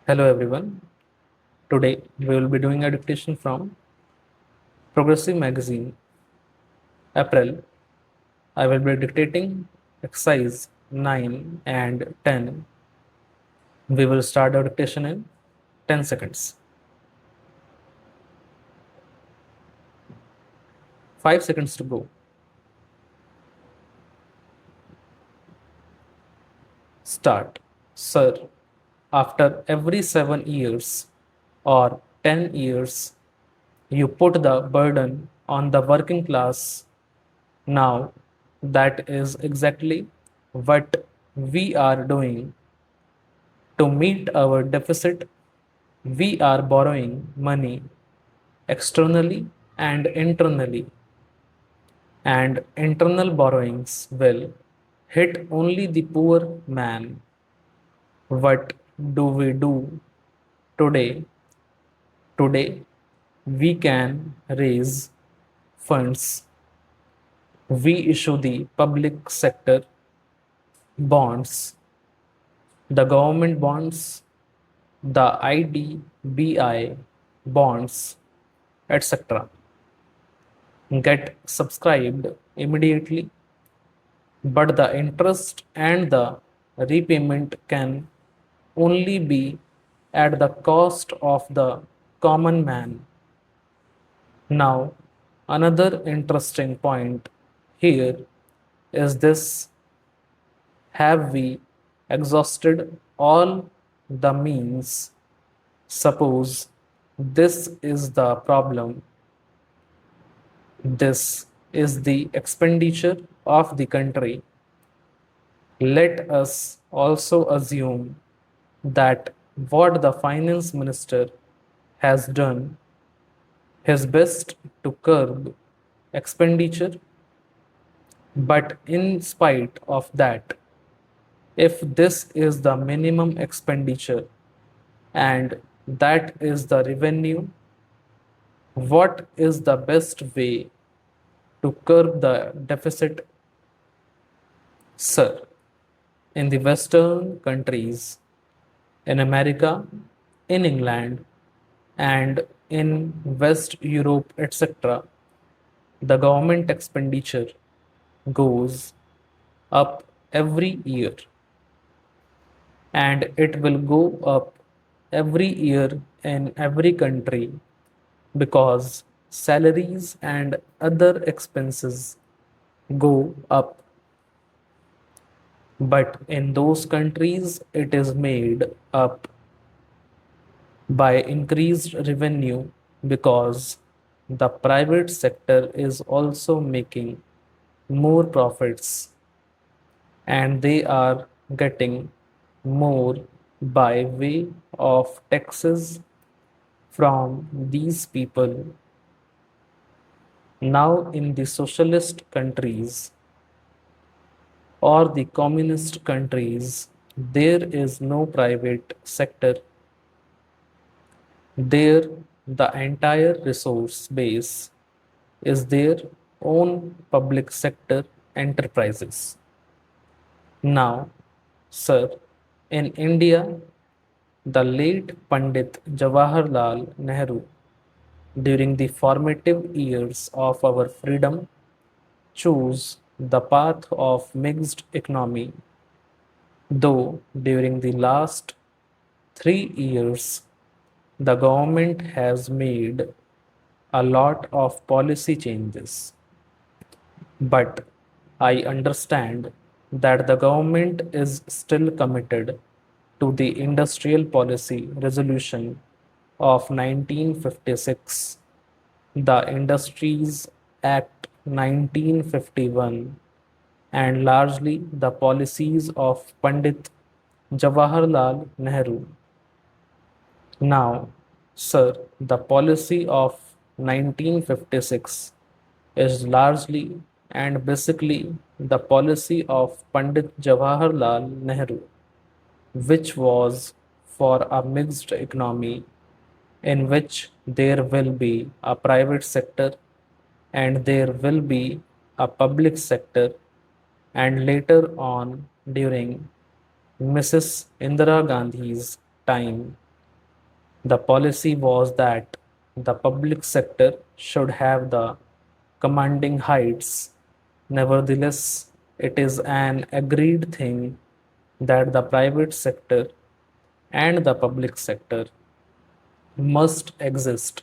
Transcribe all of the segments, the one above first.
Hello everyone. Today we will be doing a dictation from Progressive Magazine, April. I will be dictating exercise 9 and 10. We will start our dictation in 10 seconds. 5 seconds to go. Start. Sir, after every 7 years or 10 years, you put the burden on the working class. Now, that is exactly what we are doing. To meet our deficit, we are borrowing money externally and internally, and internal borrowings will hit only the poor man. What do we do today? Today, we can raise funds. We issue the public sector bonds, the government bonds, the IDBI bonds, etc. Get subscribed immediately, but the interest and the repayment can only be at the cost of the common man. Now, another interesting point here is this: have we exhausted all the means? Suppose this is the problem. This is the expenditure of the country. Let us also assume that what the finance minister has done his best to curb expenditure, but in spite of that, if this is the minimum expenditure and that is the revenue, what is the best way to curb the deficit? Sir, in the Western countries, in America, in England, and in West Europe, etc., the government expenditure goes up every year, and it will go up every year in every country because salaries and other expenses go up. But in those countries, it is made up by increased revenue because the private sector is also making more profits, and they are getting more by way of taxes from these people. Now, in the socialist countries or the communist countries, there is no private sector. There, the entire resource base is their own public sector enterprises. Now, sir, in India, the late Pandit Jawaharlal Nehru, during the formative years of our freedom, chose the path of mixed economy, though during the last 3 years, the government has made a lot of policy changes. But I understand that the government is still committed to the Industrial Policy Resolution of 1956, the Industries Act 1951, and largely the policies of Pandit Jawaharlal Nehru. Now, sir, the policy of 1956 is largely and basically the policy of Pandit Jawaharlal Nehru, which was for a mixed economy in which there will be a private sector and there will be a public sector, and later on during Mrs. Indira Gandhi's time, The policy was that the public sector should have the commanding heights. Nevertheless, it is an agreed thing that the private sector and the public sector must exist,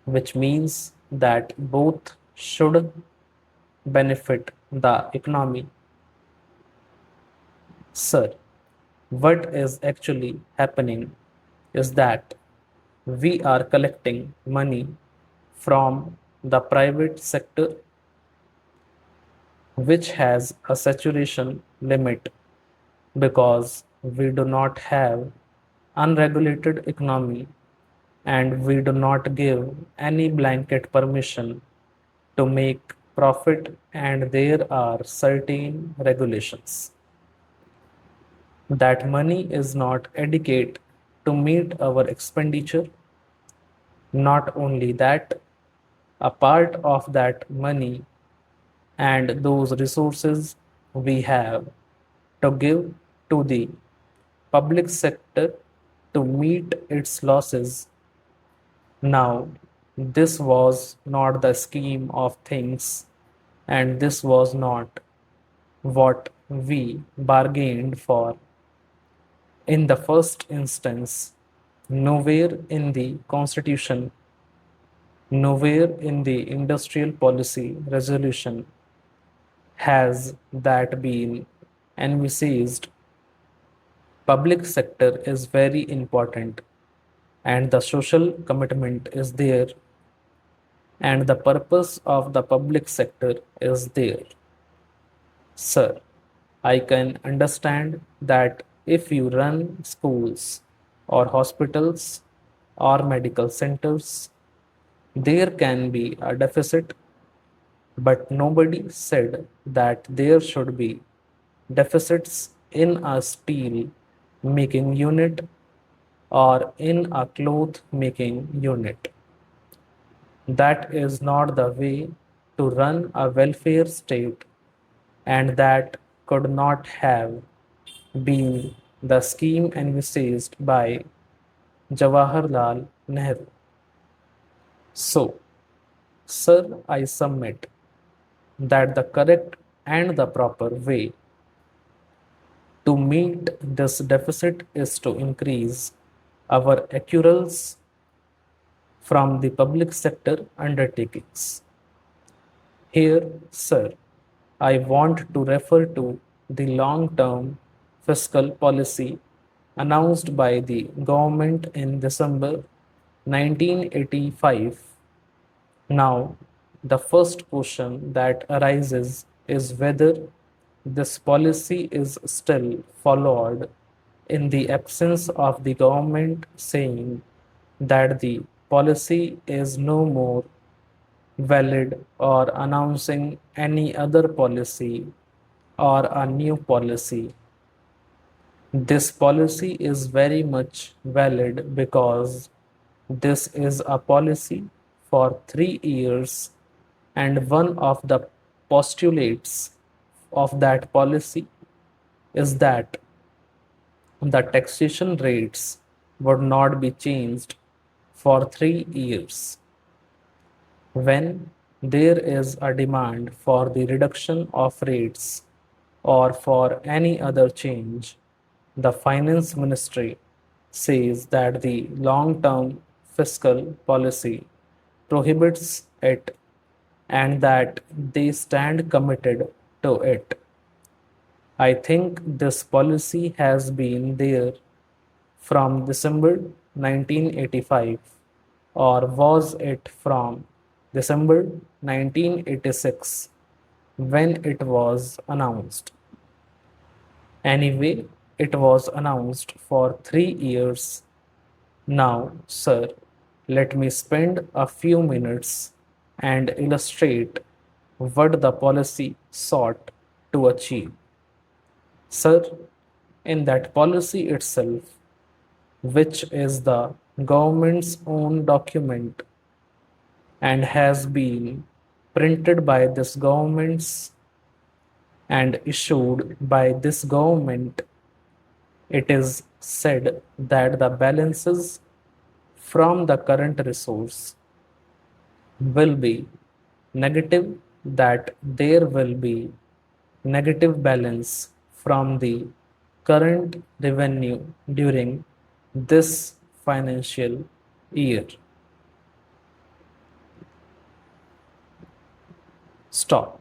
which means that both should benefit the economy. Sir, what is actually happening is that we are collecting money from the private sector, which has a saturation limit because we do not have unregulated economy and we do not give any blanket permission to make profit, and there are certain regulations. That money is not adequate to meet our expenditure. Not only that, a part of that money and those resources we have to give to the public sector to meet its losses. Now, this was not the scheme of things, and this was not what we bargained for. In the first instance, nowhere in the Constitution, nowhere in the industrial policy resolution has that been envisaged. Public sector is very important and the social commitment is there and the purpose of the public sector is there. Sir, I can understand that if you run schools or hospitals or medical centers, there can be a deficit, but nobody said that there should be deficits in a steel making unit or in a cloth making unit. That is not the way to run a welfare state, and that could not have been the scheme envisaged by Jawaharlal Nehru. So, sir, I submit that the correct and the proper way to meet this deficit is to increase our accruals from the public sector undertakings. Here, sir, I want to refer to the long-term fiscal policy announced by the government in December 1985. Now, the first question that arises is whether this policy is still followed in the absence of the government saying that the policy is no more valid or announcing any other policy or a new policy. This policy is very much valid because this is a policy for 3 years, and one of the postulates of that policy is that the taxation rates would not be changed for 3 years. When there is a demand for the reduction of rates or for any other change, the finance ministry says that the long term fiscal policy prohibits it and that they stand committed to it. I think this policy has been there from December 1985, or was it from December 1986 when it was announced? Anyway, it was announced for 3 years. Now, sir, let me spend a few minutes and illustrate what the policy sought to achieve. Sir, in that policy itself, which is the government's own document and has been printed by this government's and issued by this government, it is said that the balances from the current resource will be negative, that there will be negative balance from the current revenue during this financial year. Stop.